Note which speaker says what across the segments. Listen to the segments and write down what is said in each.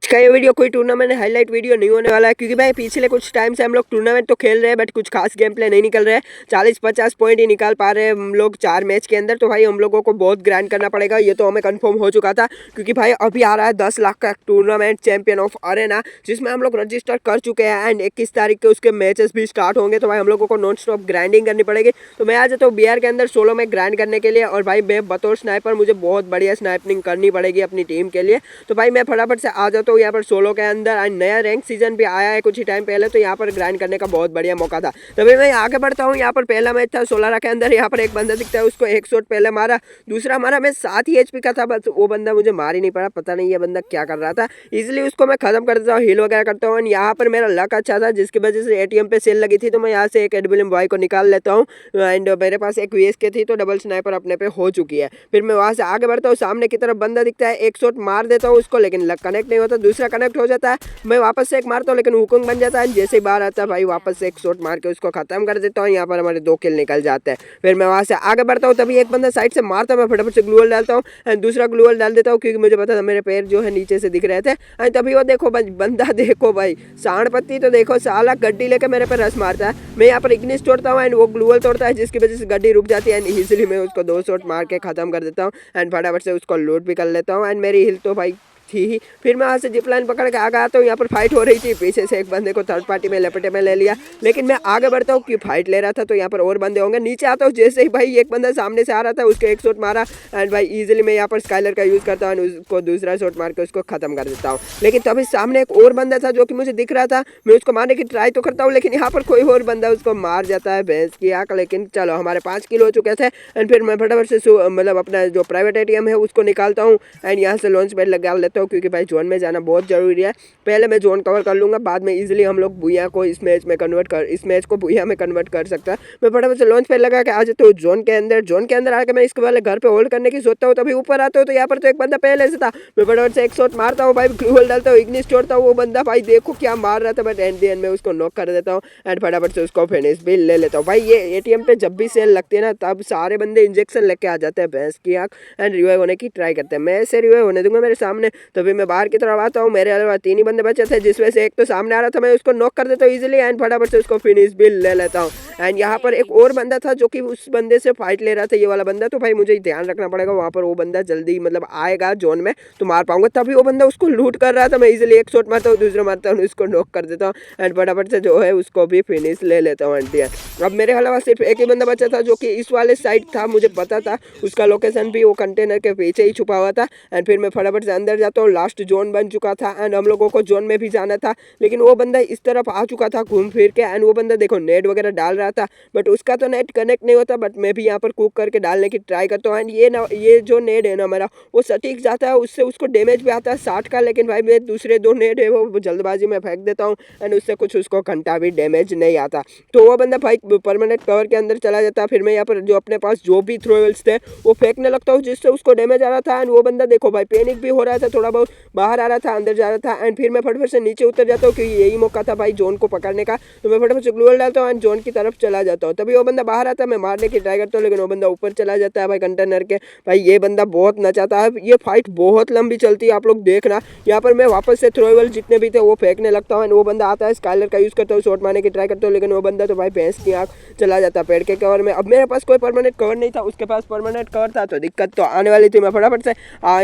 Speaker 1: का ये वीडियो कोई टूर्नामेंट हाईलाइट वीडियो नहीं होने वाला है, क्योंकि भाई पिछले कुछ टाइम से हम लोग टूर्नामेंट तो खेल रहे हैं बट कुछ खास गेम प्ले नहीं निकल रहे हैं। 40-50 पॉइंट ही निकाल पा रहे हैं हम लोग 4 मैच के अंदर। तो भाई हम लोगों को बहुत ग्राइंड करना पड़ेगा, ये तो हमें कंफर्म हो चुका था, क्योंकि भाई अभी आ रहा है 10 लाख का टूर्नामेंट चैंपियन ऑफ अरेना, जिसमें हम लोग रजिस्टर कर चुके हैं एंड 21 तारीख के उसके मैचेस भी स्टार्ट होंगे। तो भाई हम लोगों को नॉन स्टॉप ग्राइंडिंग करनी पड़ेगी। तो मैं आ जाता हूँ बिहार के अंदर सोलो में ग्राइंड करने के लिए, और भाई मैं बतौर स्नाइपर मुझे बहुत बढ़िया स्नाइपिंग करनी पड़ेगी अपनी टीम के लिए। तो भाई मैं फटाफट से आ जाता हूँ यहाँ पर सोलो के अंदर। एंड नया रैंक सीजन भी आया है कुछ ही टाइम पहले, तो यहाँ पर ग्राइंड करने का बहुत बढ़िया मौका था। तभी मैं आगे बढ़ता हूँ। यहाँ पर पहला मैच था 16 के अंदर। यहाँ पर एक बंदा दिखता है, उसको एक शॉट पहले मारा, दूसरा मारा, मैं 7 ही HP का था, बस वो बंदा मुझे मार ही नहीं पड़ा। पता नहीं ये बंदा क्या कर रहा था, इसलिए उसको मैं खत्म कर देता हूँ, हील वगैरह करता हूँ। यहाँ पर मेरा लक अच्छा था, जिसकी वजह से ATM पे सेल लगी थी, तो मैं यहाँ से एक एडबिलियम बॉय को निकाल लेता हूँ। एंड मेरे पास एक VSK थी, तो डबल स्नाइपर अपने पे हो चुकी है। फिर मैं वहाँ से आगे बढ़ता हूँ, सामने की तरफ बंदा दिखता है, एक शॉट मार देता हूँ उसको, लेकिन लक कनेक्ट नहीं होता, दूसरा कनेक्ट हो जाता है। मैं वापस से एक मारता हूँ, लेकिन हुकुंग बन जाता है। जैसे ही बाहर आता है भाई वापस से एक शॉट मार के उसको खत्म कर देता हूँ। यहाँ पर हमारे 2 किल निकल जाते हैं। फिर मैं वहाँ से आगे बढ़ता हूँ, तभी एक बंदा साइड से मारता है, मैं फटाफट से ग्लूअल डालता हूँ एंड दूसरा ग्लूअल डाल देता हूँ, क्योंकि मुझे पता था मेरे पैर जो है नीचे से दिख रहे थे। एंड तभी वो देखो बंदा, देखो भाई सांड पत्ती, तो देखो साला गड्डी लेके मेरे पे रस मारता है। मैं यहाँ पर इग्निस तोड़ता हूँ एंड वो ग्लूअल तोड़ता है, जिसकी वजह से गड्डी रुक जाती है एंड इजीली मैं उसको 2 शॉट मार के खत्म कर देता हूँ एंड फटाफट से उसको लूट भी कर लेता हूँ। एंड मेरी हिल तो भाई थी ही। फिर मैं वहाँ से जिप लाइन पकड़ के आगे आता हूँ। यहाँ पर फाइट हो रही थी, पीछे से एक बंदे को थर्ड पार्टी में लपेटे में ले लिया, लेकिन मैं आगे बढ़ता हूँ क्योंकि फाइट ले रहा था, तो यहाँ पर और बंदे होंगे। नीचे आता हूँ, जैसे ही भाई एक बंदा सामने से आ रहा था, उसको एक शॉट मारा एंड भाई इजीली मैं यहाँ पर स्काइलर का यूज़ करता हूँ, उसको दूसरा शॉट मार के उसको खत्म कर देता हूँ। लेकिन तभी सामने एक और बंदा था जो कि मुझे दिख रहा था, मैं उसको मारने की ट्राई तो करता हूँ, लेकिन यहाँ पर कोई और बंदा उसको मार जाता है, भैंस की आँख। लेकिन चलो हमारे 5 किल हो चुके थे एंड फिर मैं फटाफट से मतलब अपना जो प्राइवेट ATM है उसको निकालता हूँ एंड यहाँ से लॉन्च पैड लगा लेता हूँ, क्योंकि भाई जोन में जाना बहुत जरूरी है। पहले मैं जोन कवर कर लूंगा, बाद में इजीली हम लोग भूया को इस मैच को भूया में कन्वर्ट कर सकता है। मैं फटाफट से लॉन्च पैड लगा के आ जाता हूँ जोन के अंदर आके मैं इसके वाले घर पे होल्ड करने की सोचता हूँ, तभी ऊपर आता हूँ तो यहाँ पर तो एक बंदा पहले से था। मैं फटाफट से एक शॉट मारता हूँ भाई, ग्लूअल डालता हूँ, इग्निस छोड़ता हूँ, वो बंदा भाई देखो क्या मार रहा था, बट एंड में उसको नॉक कर देता हूँ एंड फटाफट से उसको फिनिश भी ले लेता हूँ। भाई ये ATM पे जब भी सेल लगती है ना, तब सारे बंदे इंजेक्शन लेके आ जाते हैं भैंस की आँख एंड रिवाइव होने की ट्राई करते हैं। मैं ऐसे रिवाइव होने दूंगा मेरे सामने, तभी मैं बाहर की तरफ आता हूँ। मेरे अलावा 3 ही बंदे बचे थे, जिसमें से एक तो सामने आ रहा था, मैं उसको नॉक कर देता हूँ इजीली एंड फटाफट से उसको फिनिश भी ले लेता हूँ। एंड यहाँ पर एक और बंदा था जो कि उस बंदे से फाइट ले रहा था, ये वाला बंदा। तो भाई मुझे ध्यान रखना पड़ेगा, वहाँ पर वो बंदा जल्दी मतलब आएगा जोन में तो मार पाऊंगा। तभी वो बंदा उसको लूट कर रहा था, मैं इजीली एक शॉट मारता हूँ, दूसरा मारता हूँ, उसको नॉक कर देता हूँ एंड फटाफट से जो है उसको भी फिनिश ले लेता हूँ। अब मेरे अलावा सिर्फ एक ही बंदा बचा था, जो कि इस वाले साइड था, मुझे पता था उसका लोकेशन भी वो कंटेनर के पीछे ही छुपा हुआ था। एंड फिर मैं फटाफट से अंदर जाता हूँ, लास्ट जोन बन चुका था एंड हम लोगों को जोन में भी जाना था, लेकिन वो बंदा इस तरफ आ चुका था घूम फिर के एंड वो बंदा देखो नेट वगैरह डाल रहा था, बट उसका तो नेट कनेक्ट नहीं होता, बट मैं भी यहाँ पर कुक करके डालने की ट्राई करता हूँ। एंड ये जो नेट है ना मेरा, वो सटीक जाता है, उससे उसको डैमेज भी आता है 60 का, लेकिन भाई मैं दूसरे 2 नेट है वो जल्दबाजी में फेंक देता हूँ एंड उससे कुछ उसको घंटा भी डैमेज नहीं आता, तो वो बंदा भाई परमानेंट कवर के अंदर चला जाता है। फिर मैं यहाँ पर जो अपने पास जो भी थ्रोवेल्स थे वो फेंकने लगता हूँ, जिससे उसको डैमेज आ रहा था एंड वो बंदा देखो भाई पैनिक भी हो रहा था, थोड़ा बहुत बाहर आ रहा था, अंदर जा रहा था। एंड फिर मैं फटाफट से नीचे उतर जाता हूँ, क्योंकि यही मौका था भाई जोन को पकड़ने का। तो मैं फटाफट से ग्लूअल डालता हूँ एंड जोन की तरफ चला जाता हूँ। तभी वो बंदा बाहर आता है, मैं मारने की ट्राई करता हूँ, लेकिन वो बंदा ऊपर चला जाता है भाई कंटेनर के। भाई ये बंदा बहुत नचाता है, ये फाइट बहुत लंबी चलती है, आप लोग देखना। यहाँ पर मैं वापस से थ्रोवेल जितने भी थे वो फेंकने लगता हूँ, वो बंदा आता है, स्काइलर का यूज़ करता हूँ, शॉट मारने की ट्राई करता हूँ, लेकिन वो बंदा तो भाई भैंस की आँख चला जाता है पेड़ के कवर में। अब मेरे पास कोई परमानेंट कवर नहीं था, उसके पास परमानेंट कवर था, तो दिक्कत तो आने वाली थी। मैं फटाफट से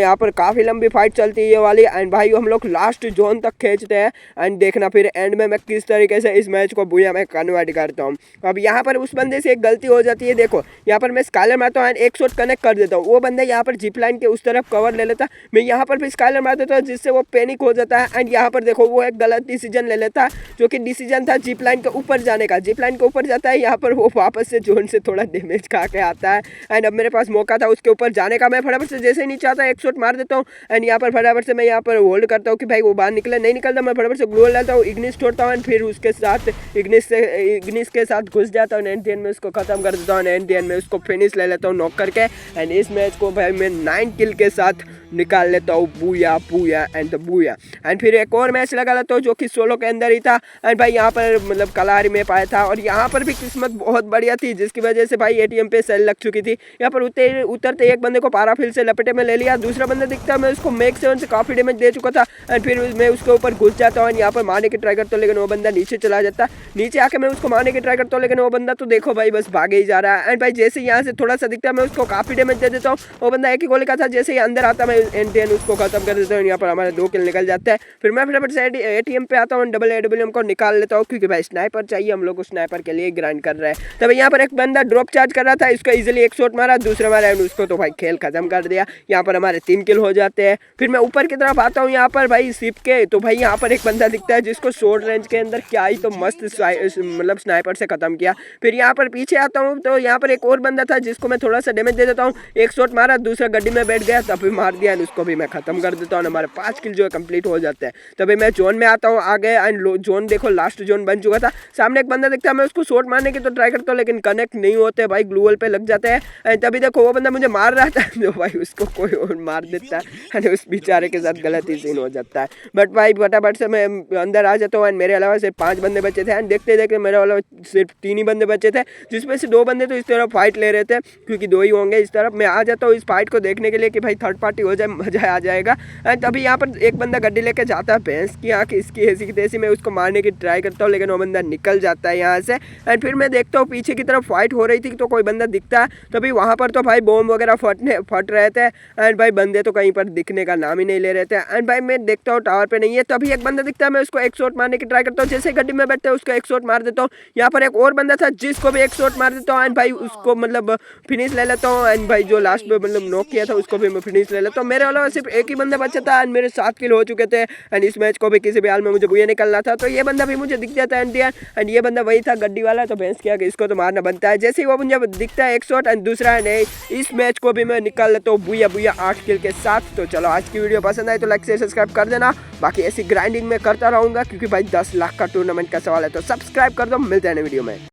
Speaker 1: यहाँ पर काफ़ी लंबी फाइट चलती है ये वाली एंड भाई हम लोग लास्ट जोन तक खींचते हैं एंड देखना फिर एंड में मैं किस तरीके से इस मैच को भूया में कन्वर्ट करता हूँ। अब यहाँ पर उस बंदे से एक गलती हो जाती है, देखो यहाँ पर मैं स्काइलर मारता हूँ एंड एक शॉट कनेक्ट कर देता हूँ, वो बंदा यहाँ पर जिप लाइन के उस तरफ कवर ले लेता, मैं यहाँ पर भी स्काइलर मार देता हूँ, जिससे वो पैनिक हो जाता है एंड यहाँ पर देखो वो एक गलत डिसीजन ले लेता है, जो कि डिसीजन था जिप लाइन के ऊपर जाने का। जिप लाइन के ऊपर जाता है, यहाँ पर वो वापस से जोन से थोड़ा डैमेज खा के आता है एंड अब मेरे पास मौका था उसके ऊपर जाने का। मैं फटाफट से जैसे ही नीचे आता है एक शॉट मार देता हूँ एंड यहाँ पर फटाफट से मैं यहाँ पर होल्ड करता हूँ कि भाई वो बाहर निकले, नहीं निकलता। मैं फटाफट से ग्लूअल डालता हूँ, इग्निस छोड़ता हूँ एंड फिर उसके साथ इग्निस के साथ घुस जाता हूँ एंड में उसको खत्म कर देता हूँ एंड में उसको फिनिश ले लेता हूँ नॉक करके। एंड इस मैच को भाई मैं 9 किल के साथ निकाल लेता हूँ booyah booyah and booyah. And फिर एक और मैच लगा लेता हूँ जो कि सोलो के अंदर ही था। एंड भाई यहाँ पर मतलब कलारी में पाया था और यहाँ पर भी किस्मत बहुत बढ़िया थी जिसकी वजह से भाई एटीएम पे सेल लग चुकी थी। यहाँ पर उतरते एक बंदे को पाराफिल से लपेटे में ले लिया, दूसरा बंदा दिखता है मैं उसको मैक 7 से काफ़ी डैमेज दे चुका था। एंड फिर मैं उसके ऊपर घुस जाता हूँ, यहाँ पर मारने की ट्राई करता हूँ लेकिन वो बंदा नीचे चला जाता। नीचे आके मैं उसको मारने की ट्राई करता हूँ लेकिन वो बंदा तो देखो भाई बस भागे ही जा रहा है। एंड भाई जैसे यहाँ से थोड़ा सा दिखता है मैं उसको काफ़ी डैमेज दे देता हूँ। वो बंदा एक ही गोली का था, जैसे ही अंदर आता मैं एंड उसको खत्म कर देता हूँ। यहाँ पर हमारे 2 किल निकल जाते हैं। फिर मैं फटाफट से एटीएम पे आता हूँ, डबल एडब्ल्यूएम को निकाल लेता हूँ क्योंकि भाई स्नाइपर चाहिए, हम लोग को स्नाइपर के लिए ग्राइंड कर रहे हैं। तब यहाँ पर एक बंदा ड्रॉप चार्ज कर रहा था, इसको इजीली एक शॉट मारा, दूसरा मारा एंड उसको तो भाई खेल खत्म कर दिया। यहाँ पर हमारे 3 किल हो जाते हैं। फिर मैं ऊपर की तरफ आता हूँ यहाँ पर भाई शिप के, तो भाई यहाँ पर एक बंदा दिखता है जिसको शॉर्ट रेंज के अंदर क्या ही तो मस्त मतलब स्नाइपर से खत्म किया। फिर यहाँ पर पीछे आता हूँ तो यहाँ पर एक और बंदा था जिसको मैं थोड़ा सा डैमेज दे देता हूँ, एक शॉट मारा, दूसरा गड्डी में बैठ गया, तभी मार दिया एंड उसको भी मैं खत्म कर देता हूँ। हमारे 5 किल जो है कंप्लीट हो जाते हैं। तभी मैं जोन में आता हूँ आगे एंड जोन देखो लास्ट जोन बन चुका था। सामने एक बंदा दिखता है, मैं उसको शॉट मारने की तो ट्राई करता हूँ लेकिन कनेक्ट नहीं होते भाई, ग्लू वॉल पे लग जाते हैं। एंड तभी देखो वो बंदा मुझे मार रहा था तो भाई उसको कोई और मार देता है एंड उस बेचारे के साथ गलत ही सीन हो जाता है। बट भाई फटाफट से मैं अंदर आ जाता हूँ एंड मेरे अलावा सिर्फ 5 बंदे बचे थे। एंड देखते देखते मेरे अलावा सिर्फ 3 ही बंदे बचे थे, जिसमें से 2 बंदे तो इस तरफ फाइट ले रहे थे क्योंकि 2 ही होंगे इस तरफ। मैं आ जाता हूँ इस फाइट को देखने के लिए कि भाई थर्ड पार्टी हो जाए, मजा आ जाएगा। एंड तभी यहाँ पर एक बंदा गड्डी लेके जाता है, भैंस की आँख इसकी ऐसी की तैसी, मैं उसको मारने की ट्राई करता हूँ लेकिन वो बंदा निकल जाता है यहाँ से। एंड फिर मैं देखता हूँ पीछे की तरफ फाइट हो रही थी तो कोई बंदा दिखता है, तभी वहाँ पर तो भाई बॉम्ब वगैरह फट रहे थे एंड भाई बंदे तो कहीं पर दिखने का नाम ही नहीं ले रहे थे। एंड भाई मैं देखता हूँ टावर पे नहीं है, तभी एक बंदा दिखता है, मैं उसको एक शॉट मारने की ट्राई करता हूँ, जैसे गड्डी में बैठते हैं उसको एक शॉट मार देता हूँ। यहाँ पर एक और बंदा था जिसको भी एक शॉट मार देता हूँ एंड भाई उसको मतलब फिनिश ले लेता हूँ। एंड भाई जो लास्ट में मतलब नॉक किया था उसको भी मैं फिनिश ले लेता हूँ। मेरे अलावा सिर्फ एक ही बंदा बचा था एंड मेरे 7 किल हो चुके थे एंड इस मैच को भी किसी भी हाल में मुझे बुया निकलना था। तो ये बंदा भी मुझे दिख जाता है एंड ये बंदा वही था गड्डी वाला, तो भैंस किया कि इसको तो मारना बनता है। जैसे ही वो मुझे दिखता है एक शॉट एंड दूसरा नहीं, इस मैच को भी मैं निकाल लेता हूँ बुया बुया 8 किल के साथ। तो चलो आज की वीडियो पसंद आए तो लाइक से सब्सक्राइब कर देना, बाकी ऐसी ग्राइंडिंग में करता रहूँगा क्योंकि भाई 10 लाख का टूर्नामेंट का सवाल है, तो सब्सक्राइब कर दो। मिलते हैं वीडियो में।